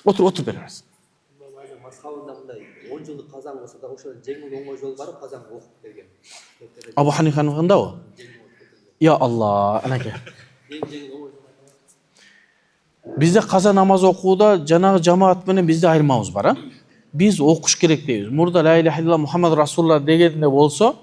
Otur bereriz. Mazhabında mындай 10 жылдык казан болсо да ошол жеңил оңой жол барып казанга окуп берген. Abu Hanifa'nın fıkhında o. Ya Allah, anake. Жеңил оңой жол. Bizde kaza namaz okuda janagı cemaat menen bizde ayırmamız var ha. Biz okuş gerek deybiz. Murda la ilahe illallah Muhammed Rasulullah degende bolsa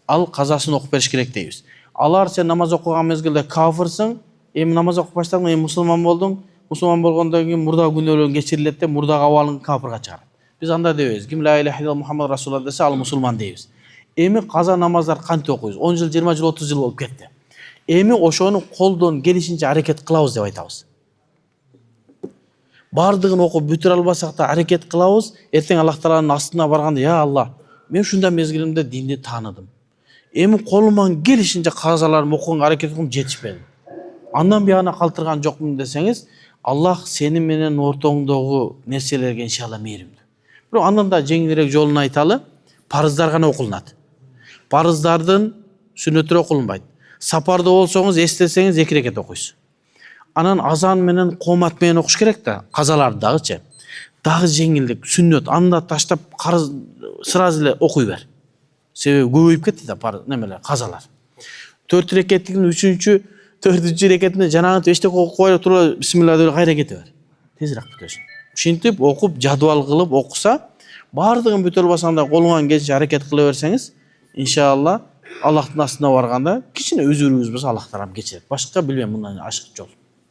al kazasını okup beriş gerek deybiz. Alar sen namaz okugan mezgilde kafırsın, em namaz okup başladın, em musulman boldun. Musulman bolgondan keyin murda günölөрүң geçirilet de murdaga abalın kafirga çağırат. Biz anda deybiz. Kim la ilahe illallah Muhammed Rasulullah dese al musulman deybiz. Emi kaza namazlar kanti okuyuz. 10 yıl, 20 yıl, 30 yıl olup ketти. Emi oşonu koldan gelişince hareket kılabız dep aytabız. Bardığını okup бүтүр албасак da hareket kılabız. Erteң Allah Taala'nın astına barganda ya Allah, men şunda mezgilimde dini tanıdım. Emi kolumdan gelişince kazalarımı okugan hareketim жетишпedi. Andan bir yana kaltırgan jokмун deseniz, Allah senin menen ortoңдогу nerselerge inşallah meyrimdi. Biro andan da жеңилирээк жолун айталы, парыздар гана окулунат. Парыздардын сүннөттөр окулунбайт. Сапарда болсоңуз эстесеңиз 2 рекет окуйсуз. Анан азан менен коомат менен окуш керек да, казаларды дагычы. Дагы жеңилдик, сүннөт, анда таштап карыз сразу эле окуй бер. Себеби көбөйүп кетти да немелер, казалар. 4 рекеттигин 3-чү, 4-чү рекетинде жанагы эчтеке окуп коюп туруп бисмилла деп кайра кете бер. Тезирээк бүтөсүн. Ушинтип окуп, жадвал кылып окуса, бардыгын бүтө албасаң да колуңан келишинче аракет кыла берсеңиз, иншалла Аллахтын астына барганда кичине өзүрүңүз болсо Аллах Таалам кечирет. Башка билбейм мындан ашык жол.